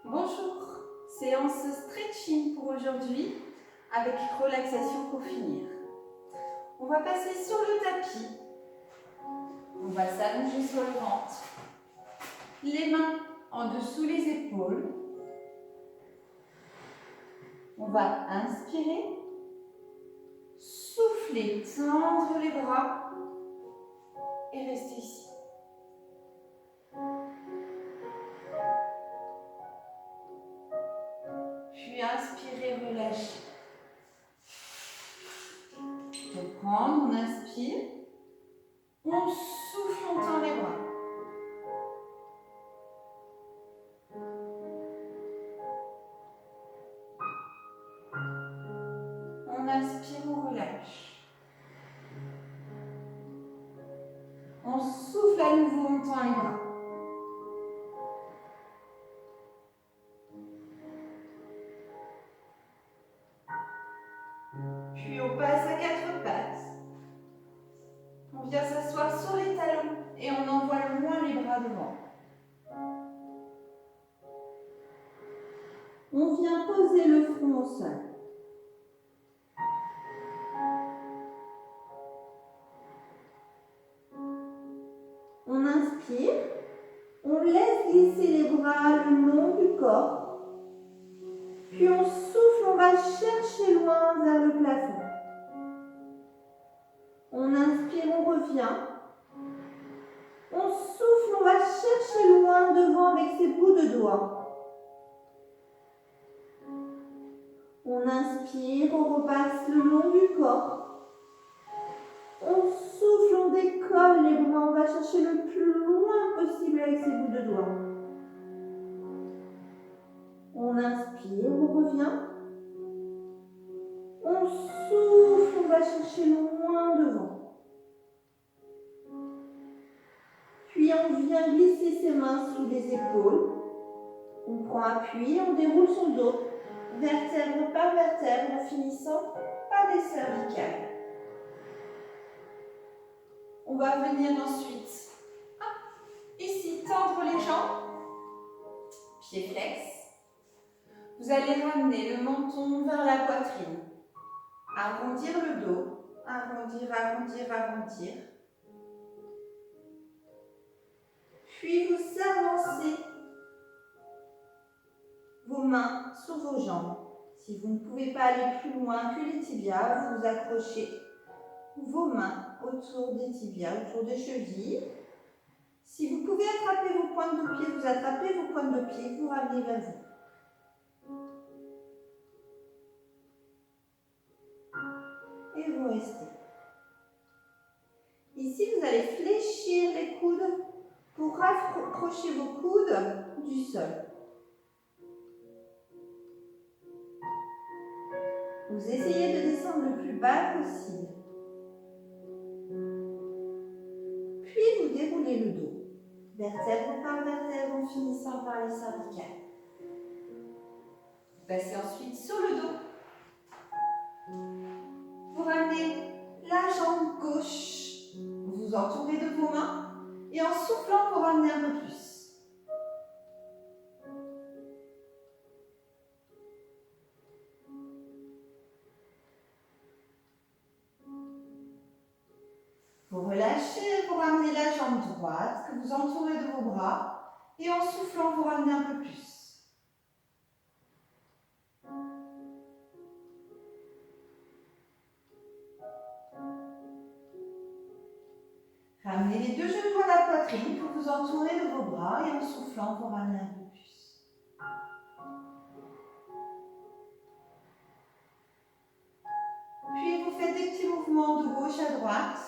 Bonjour, séance stretching pour aujourd'hui avec relaxation pour finir. On va passer sur le tapis. On va s'allonger sur le ventre. Les mains en dessous les épaules. On va inspirer, souffler, tendre les bras et rester ici. Puis inspirer, relâcher. Reprendre, on inspire. On souffle, on tend les bras. On inspire, on relâche. On souffle à nouveau, on tend les bras. Puis on passe à quatre pattes. On vient s'asseoir sur les talons et on envoie loin les bras devant. On vient poser le front au sol. On inspire, on laisse glisser les bras le long du corps. Puis on souffle, on va chercher loin vers le plafond. On inspire, on revient. On souffle, on va chercher loin devant avec ses bouts de doigts. On inspire, on repasse le long du corps. On souffle, on décolle les bras, on va chercher le plus loin possible avec ses bouts de doigts. On inspire, on revient. On souffle, on va chercher loin devant. Puis on vient glisser ses mains sous les épaules. On prend appui, on déroule son dos, vertèbre par vertèbre, en finissant par les cervicales. On va venir ensuite, ici, tendre les jambes, pieds flex. Vous allez ramener le menton vers la poitrine, arrondir le dos, arrondir, arrondir, arrondir. Puis vous avancez vos mains sur vos jambes. Si vous ne pouvez pas aller plus loin que les tibias, vous accrochez vos mains autour des tibias, autour des chevilles. Si vous pouvez attraper vos pointes de pied, vous attrapez vos pointes de pied, vous ramenez vers vous. Et vous restez. Ici, vous allez fléchir les coudes pour rapprocher vos coudes du sol. Vous essayez de descendre le plus bas possible. Puis vous déroulez le dos, vertèbre par vertèbre en finissant par les cervicales. Vous passez ensuite sur le dos. Vous ramenez la jambe gauche, vous vous entourez de vos mains et en soufflant, vous ramenez un peu plus. Vous relâchez, vous ramenez la jambe droite que vous entourez de vos bras et en soufflant, vous ramenez un peu plus. Ramenez les deux genoux à la poitrine que vous entourez de vos bras et en soufflant, vous ramenez un peu plus. Puis vous faites des petits mouvements de gauche à droite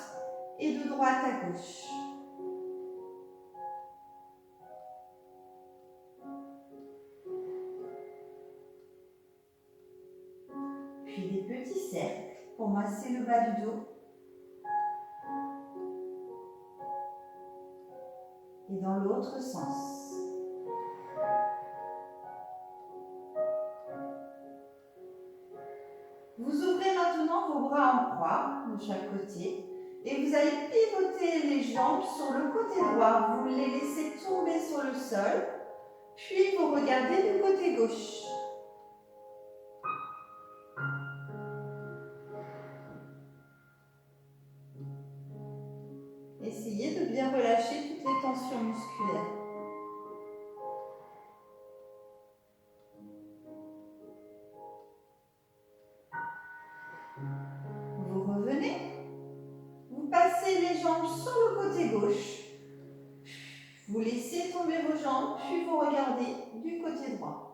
et de droite à gauche. Puis des petits cercles pour masser le bas du dos. Et dans l'autre sens. Vous ouvrez maintenant vos bras en croix de chaque côté et vous allez pivoter les jambes sur le côté droit. Vous les laissez tomber sur le sol, Puis vous regardez du côté gauche. Essayez de bien relâcher toutes les tensions musculaires. Vous revenez. Vous passez les jambes sur le côté gauche. Vous laissez tomber vos jambes, puis vous regardez du côté droit.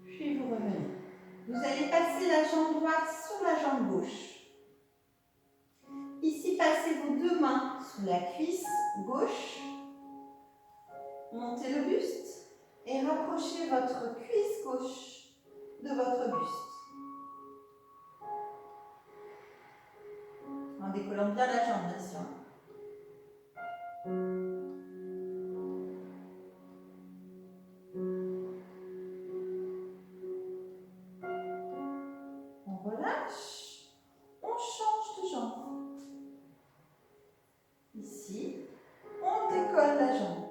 Puis vous revenez. Vous allez passer la jambe droite sur la jambe gauche. Ici, passez vos deux mains sous la cuisse gauche. Montez le buste et rapprochez votre cuisse gauche de votre buste. En décollant bien la jambe, bien sûr. On relâche. On change de jambe. Ici, on décolle la jambe.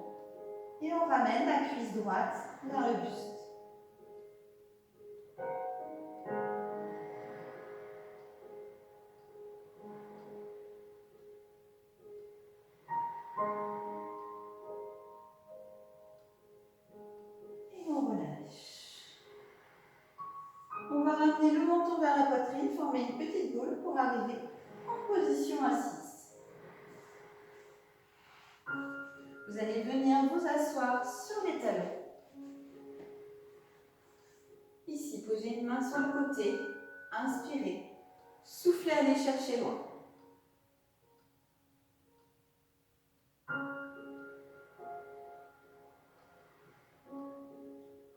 Et on ramène la cuisse droite vers le buste. Et on relâche. On va ramener le menton vers la poitrine, former une petite boule pour arriver en position assise. Vous allez venir vous asseoir sur les talons. Ici, posez une main sur le côté. Inspirez. Soufflez, allez chercher loin.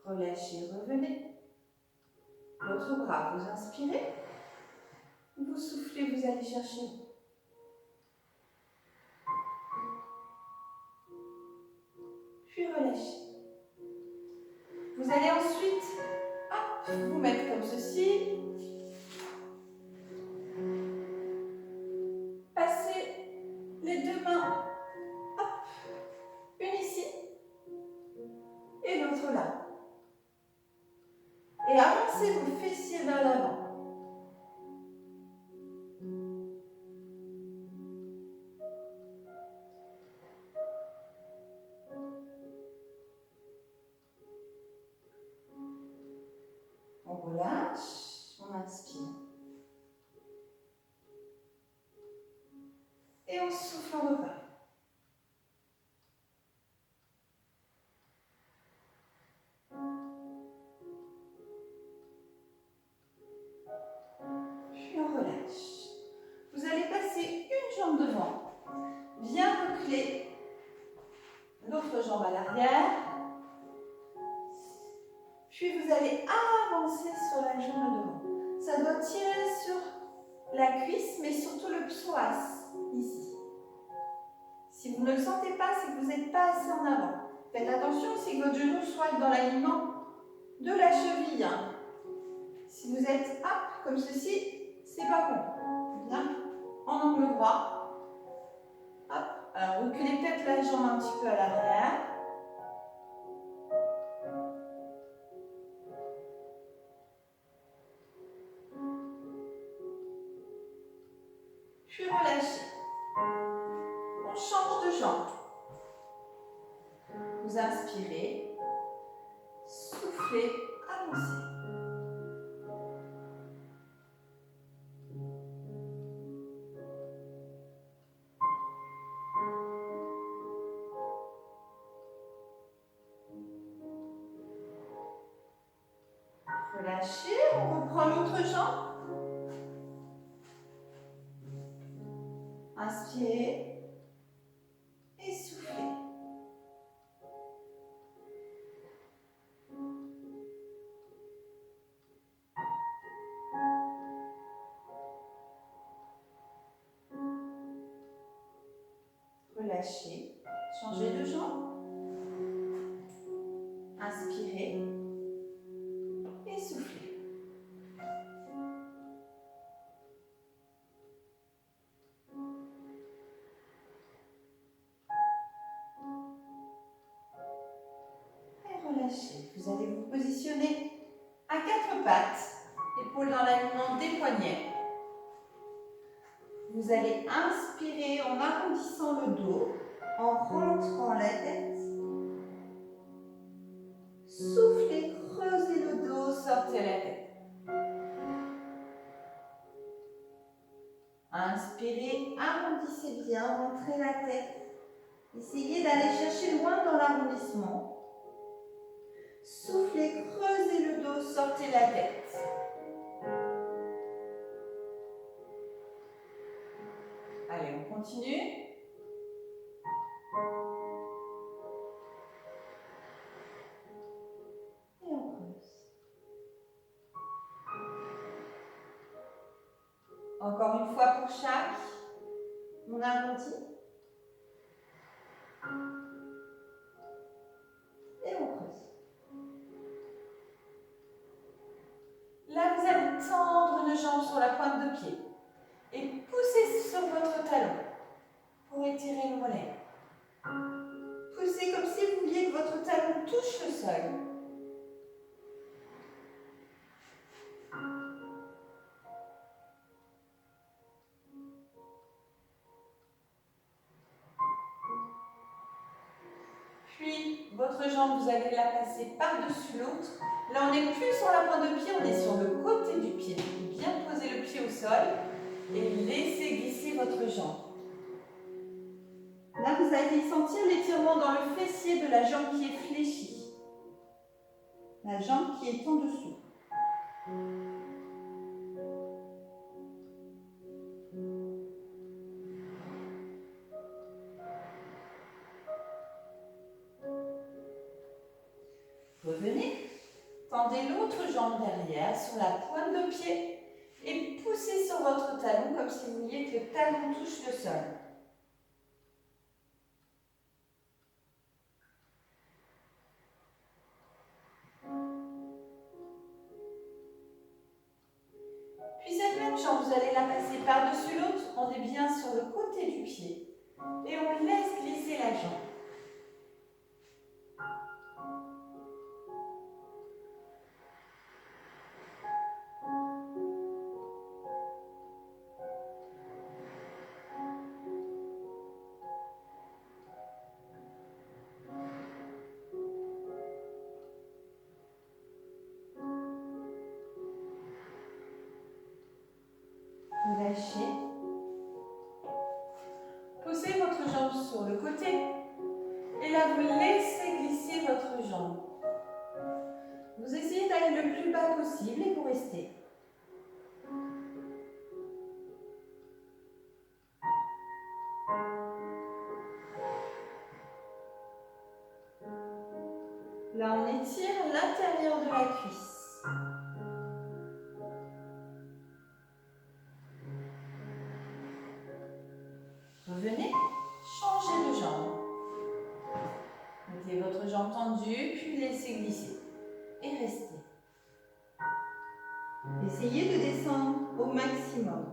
Relâchez, revenez. L'autre bras, vous inspirez. Vous soufflez, vous allez chercher loin. Puis relâchez. Vous allez ensuite vous mettre comme ceci. Passez les deux mains, une ici et l'autre là. Et avancez vos fessiers vers l'avant. On relâche, on inspire. Et on souffle, on repart. Puis on relâche. Vous allez passer une jambe devant. Bien boucler l'autre jambe à l'arrière. Puis vous allez avancer sur la jambe devant. Ça doit tirer sur la cuisse, mais surtout le psoas, ici. Si vous ne le sentez pas, c'est que vous n'êtes pas assez en avant. Faites attention, c'est que votre genou soit dans l'alignement de la cheville. Si vous êtes comme ceci, c'est pas bon. Bien, en angle droit. Hop. Alors, reculez peut-être la jambe un petit peu à l'arrière. Puis relâchez. On change de jambe. Vous inspirez, soufflez, avancez. Relâchez, on reprend l'autre jambe. Inspirez et soufflez. Relâchez, Changez de jambe. Inspirez et soufflez. Et relâchez. Vous allez vous positionner à quatre pattes, épaules dans l'alignement des poignets. Vous allez inspirer en arrondissant le dos, en rentrant la tête. Soufflez, creusez le dos, sortez la tête. Inspirez, arrondissez bien, rentrez la tête. Essayez d'aller chercher loin dans l'arrondissement. Soufflez, creusez le dos, sortez la tête. Allez, on continue. Et on creuse. Encore une fois pour chaque. On arrondit. Et on creuse. Là, vous allez tendre une jambe sur la pointe de pied et pousser sur votre talon pour étirer le mollet. Poussez comme si vous vouliez que votre talon touche le sol. Puis, votre jambe, vous allez la passer par-dessus l'autre. Là, on n'est plus sur la pointe de pied, on est sur le côté du pied. Bien poser le pied au sol et laissez glisser votre jambe. Là, vous allez sentir l'étirement dans le fessier de la jambe qui est fléchie. La jambe qui est en dessous. Revenez, tendez l'autre jambe derrière sur la pointe de pied et poussez sur votre talon comme si vous vouliez que le talon touche le sol. Puis cette même jambe, vous allez la passer par-dessus l'autre, on est bien sur le côté du pied et on laisse glisser la jambe. Relâchez. Posez votre jambe sur le côté et là vous laissez glisser votre jambe. Vous essayez d'aller le plus bas possible et vous restez. Là on étire l'intérieur de la cuisse. Revenez, changez de jambe. Mettez votre jambe tendue, puis laissez glisser. Et restez. Essayez de descendre au maximum.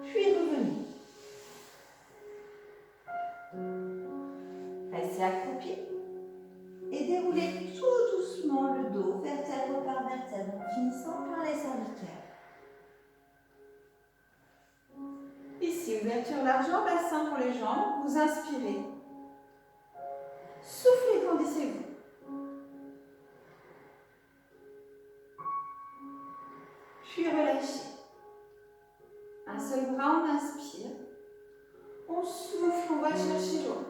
Puis revenez. Restez accroupi et déroulez tout doucement le dos, vertèbre par vertèbre, en finissant par les cervicales. Ici, ouverture large en bassin pour les jambes, vous inspirez. Soufflez, grandissez-vous. Puis relâchez. Un seul bras, on inspire. On souffle, on va chercher l'eau.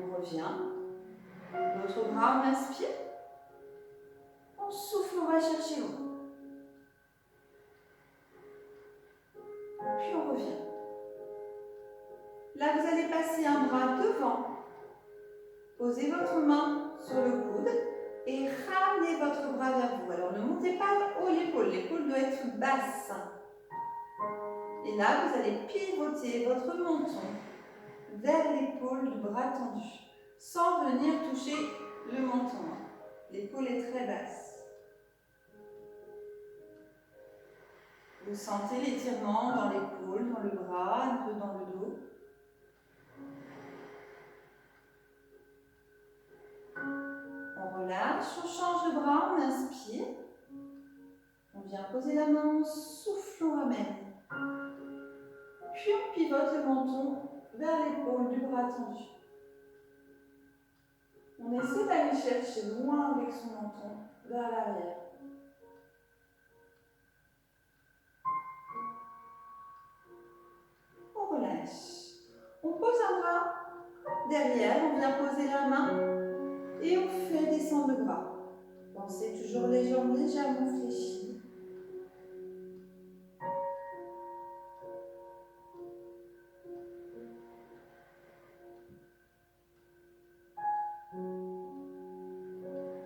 On revient. L'autre bras, on inspire. On souffle, on va chercher l'eau. Là, vous allez passer un bras devant. Posez votre main sur le coude et ramenez votre bras vers vous. Alors, ne montez pas haut l'épaule. L'épaule doit être basse. Et là, vous allez pivoter votre menton vers l'épaule du bras tendu, sans venir toucher le menton. L'épaule est très basse. Vous sentez l'étirement dans l'épaule, dans le bras, un peu dans le dos. On relâche, on change de bras, on inspire. On vient poser la main, on souffle, on ramène. Puis on pivote le menton vers l'épaule du bras tendu. On essaie d'aller chercher loin avec son menton vers l'arrière. On relâche. On pose un bras derrière, on vient poser la main et on fait descendre le bras. Pensez toujours les jambes légèrement fléchies.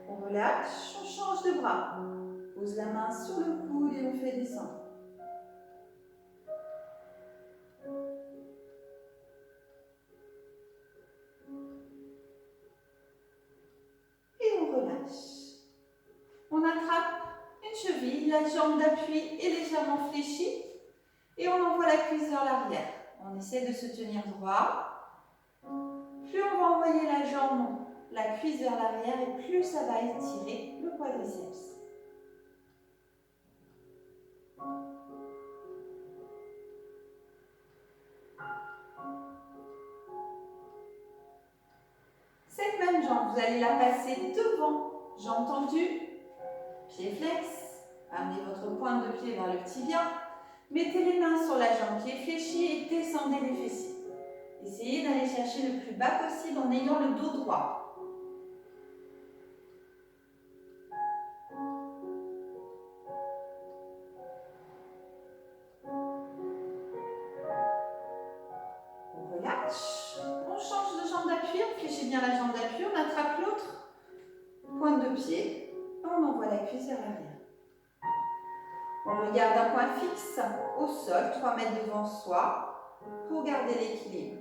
On relâche, on change de bras. Pose la main sur le coude et on fait descendre. Et on relâche. On attrape une cheville, la jambe d'appui est légèrement fléchie et on envoie la cuisse vers l'arrière. On essaie de se tenir droit. Plus on va envoyer la jambe, la cuisse vers l'arrière et plus ça va étirer le quadriceps. Cette même jambe, vous allez la passer devant, jambe tendue, pied flex, amenez votre pointe de pied vers le tibia, mettez les mains sur la jambe qui est fléchie et descendez les fessiers. Essayez d'aller chercher le plus bas possible en ayant le dos droit. On relâche, on change de jambe d'appui, on fléchit bien la jambe d'appui, on attrape l'autre pointe de pied, on envoie la cuisse vers l'arrière. On regarde un point fixe au sol, 3 mètres devant soi, pour garder l'équilibre.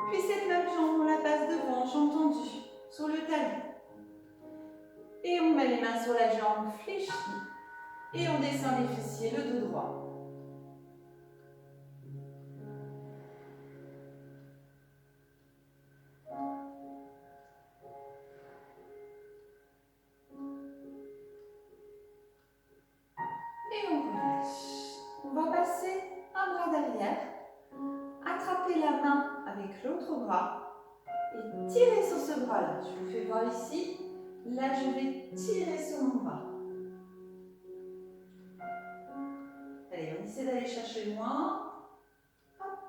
Puis cette même jambe, on la passe devant, jambe tendue, sur le talon. Et on met les mains sur la jambe fléchie. Et on descend les fessiers, le dos droit. Et on relâche. On va passer un bras derrière, attraper la main avec l'autre bras et tirer sur ce bras-là. Je vous fais voir ici. Là, je vais tirer sur mon bras. Allez, on essaie d'aller chercher loin. Hop.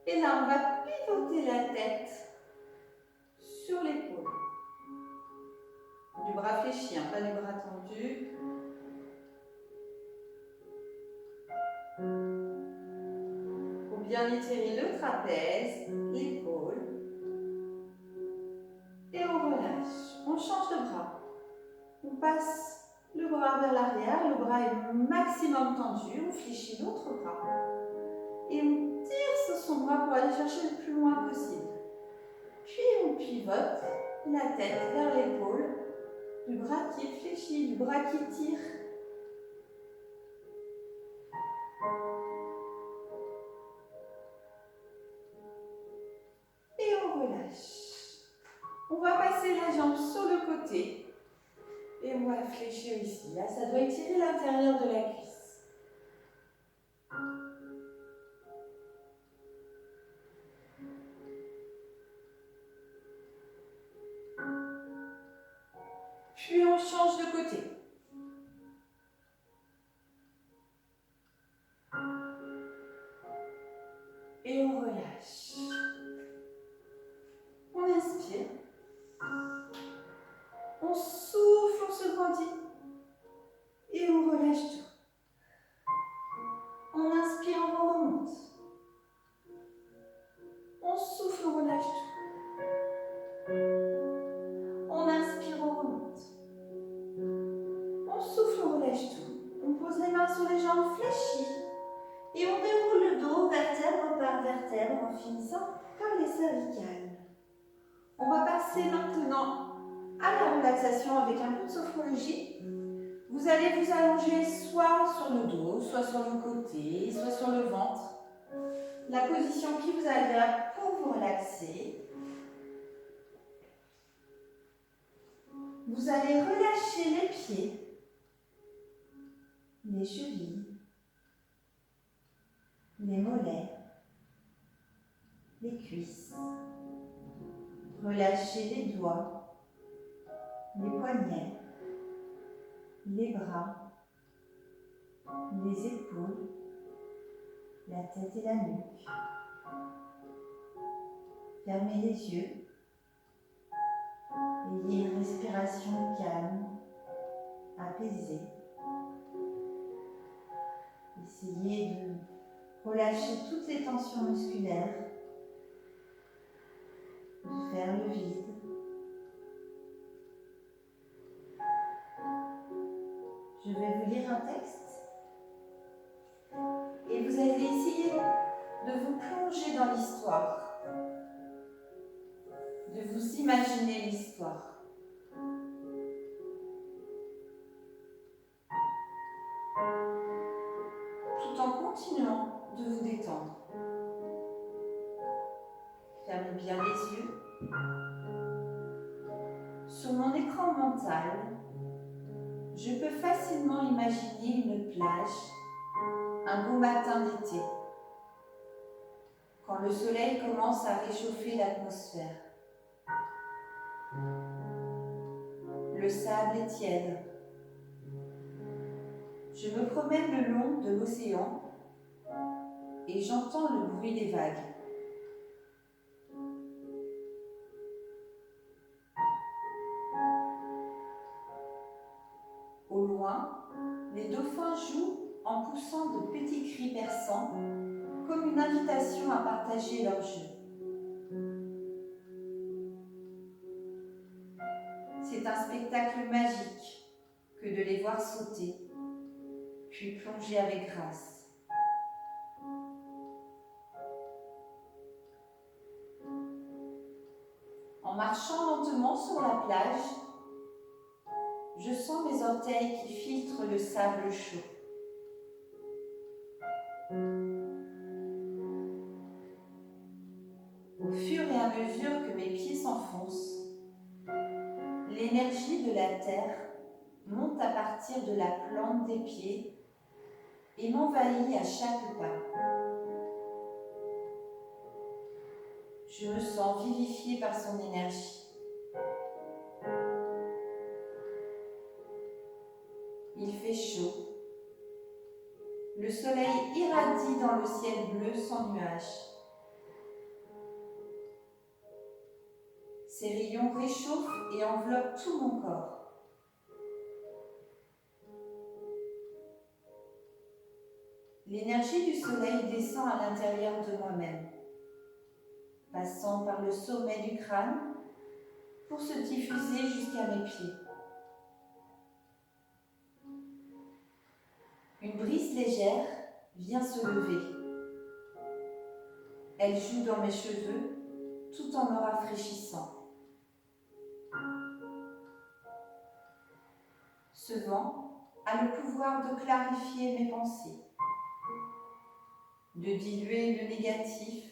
Et là, on va pivoter la tête sur l'épaule. Du bras fléchi, hein, pas du bras tendu. Pour bien étirer le trapèze, l'épaule. Et on relâche. On change de bras. On passe le bras vers l'arrière. Le bras est maximum tendu. On fléchit l'autre bras. Et on tire sur son bras pour aller chercher le plus loin possible. Puis on pivote la tête vers l'épaule. Du bras qui est fléchi, du bras qui tire. Et on relâche. On va passer la jambe sur le côté. Et on va la fléchir ici. Là, ça doit étirer l'intérieur de la cuisse. Puis on change de côté. Et on relâche. On inspire. On souffle, on se grandit. Et on relâche tout. On inspire, on remonte. On souffle, on relâche tout. On inspire, on remonte. On souffle, on relâche tout. On pose les mains sur les jambes fléchies. Et on déroule le dos vertèbre par vertèbre en finissant par les cervicales. On va passer maintenant à la relaxation avec un peu de sophrologie. Vous allez vous allonger soit sur le dos, soit sur le côté, soit sur le ventre. La position qui vous agréable pour vous relaxer. Vous allez relâcher les pieds, les chevilles, les mollets, les cuisses. Relâchez les doigts, les poignets, les bras, les épaules, la tête et la nuque. Fermez les yeux. Ayez une respiration calme, apaisée. Essayez de relâcher toutes les tensions musculaires, de faire le vide. Je vais vous lire un texte et vous allez essayer de vous plonger dans l'histoire, de vous imaginer l'histoire. Tout en continuant de vous détendre. Fermez bien les yeux. Sur mon écran mental, je peux facilement imaginer une plage, un beau matin d'été, quand le soleil commence à réchauffer l'atmosphère. Le sable est tiède. Je me promène le long de l'océan et j'entends le bruit des vagues. Au loin, les dauphins jouent en poussant de petits cris perçants, comme une invitation à partager leur jeu. C'est un spectacle magique que de les voir sauter, puis plonger avec grâce. En marchant lentement sur la plage, je sens mes orteils qui filtrent le sable chaud. Au fur et à mesure que mes pieds s'enfoncent, l'énergie de la terre monte à partir de la plante des pieds et m'envahit à chaque pas. Je me sens vivifiée par son énergie. Il fait chaud. Le soleil irradie dans le ciel bleu sans nuages. Ses rayons réchauffent et enveloppent tout mon corps. L'énergie du soleil descend à l'intérieur de moi-même, passant par le sommet du crâne pour se diffuser jusqu'à mes pieds. Une brise légère vient se lever. Elle joue dans mes cheveux tout en me rafraîchissant. Ce vent a le pouvoir de clarifier mes pensées, de diluer le négatif,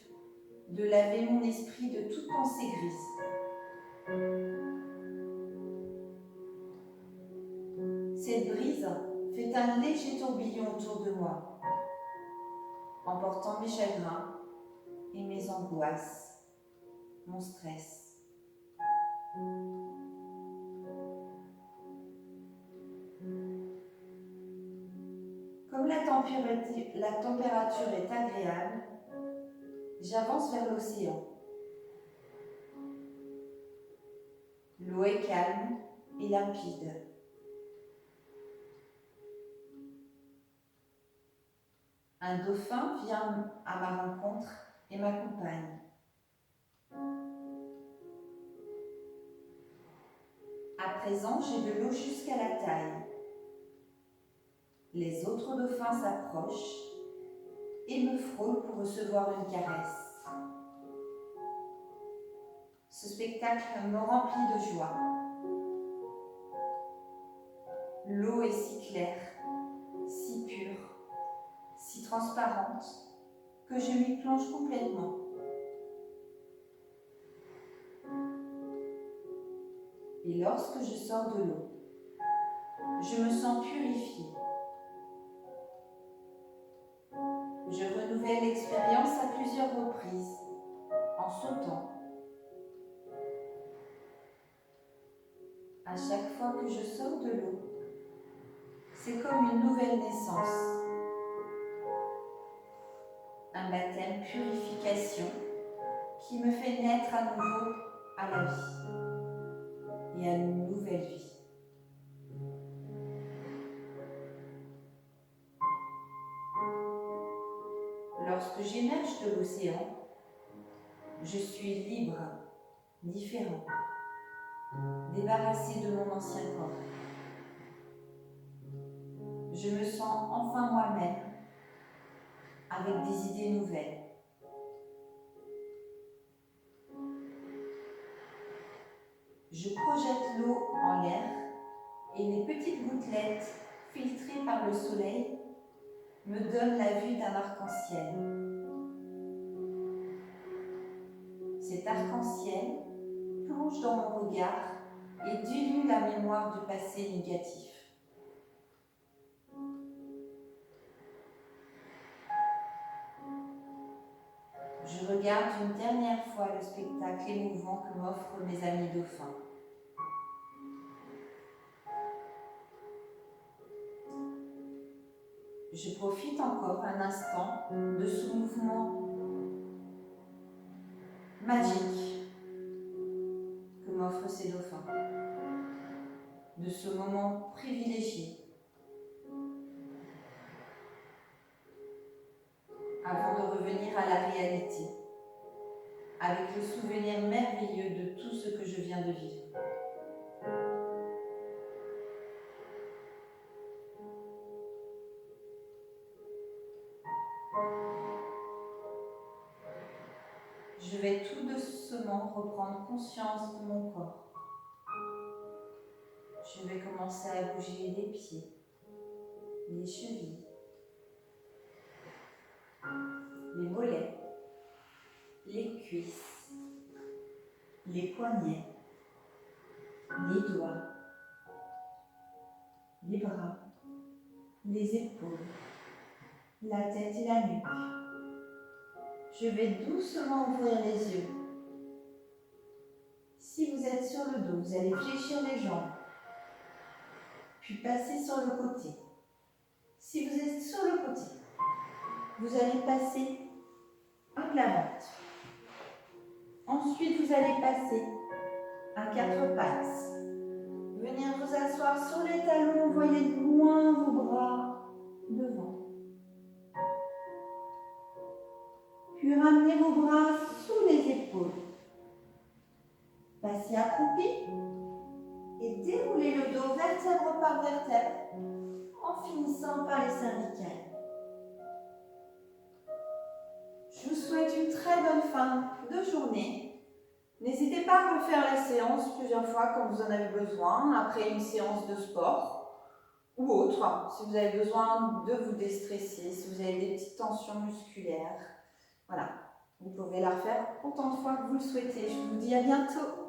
de laver mon esprit de toute pensée grise. Cette brise fait un léger tourbillon autour de moi, emportant mes chagrins et mes angoisses, mon stress. Comme la température est agréable, J'avance vers l'océan. L'eau est calme et limpide. Un dauphin vient à ma rencontre et m'accompagne. À présent, j'ai de l'eau jusqu'à la taille. Les autres dauphins s'approchent et me frôlent pour recevoir une caresse. Ce spectacle me remplit de joie. L'eau est si claire, si pure, si transparente, que je m'y plonge complètement. Et lorsque je sors de l'eau, je me sens purifiée. Je renouvelle l'expérience à plusieurs reprises, en sautant. À chaque fois que je sors de l'eau, c'est comme une nouvelle naissance. Un baptême purification qui me fait naître à nouveau à la vie et à une nouvelle vie. Lorsque j'émerge de l'océan, je suis libre, différent, débarrassé de mon ancien corps. Je me sens enfin moi-même, avec des idées nouvelles. Je projette l'eau en l'air et les petites gouttelettes filtrées par le soleil me donnent la vue d'un arc-en-ciel. Cet arc-en-ciel plonge dans mon regard et dilue la mémoire du passé négatif. Je regarde une dernière fois le spectacle émouvant que m'offrent mes amis dauphins. Je profite encore un instant de ce mouvement magique que m'offrent ces dauphins, de ce moment privilégié, avant de revenir à la réalité, avec le souvenir merveilleux de tout ce que je viens de vivre. Je vais tout doucement reprendre conscience de mon corps. Je vais commencer à bouger les pieds, les chevilles, les mollets, les cuisses, les poignets, les doigts, les bras, les épaules, la tête et la nuque. Je vais doucement ouvrir les yeux. Si vous êtes sur le dos, vous allez fléchir les jambes, puis passer sur le côté. Si vous êtes sur le côté, vous allez passer à la vente. Ensuite, vous allez passer à quatre pattes. Venir vous asseoir sur les talons, voyez de loin vos bras devant. Puis ramenez vos bras sous les épaules. Passez accroupi et déroulez le dos vertèbre par vertèbre en finissant par les cervicales. Je vous souhaite une très bonne fin de journée. N'hésitez pas à refaire la séance plusieurs fois quand vous en avez besoin, après une séance de sport ou autre, si vous avez besoin de vous déstresser, si vous avez des petites tensions musculaires. Voilà, vous pouvez la refaire autant de fois que vous le souhaitez. Je vous dis à bientôt.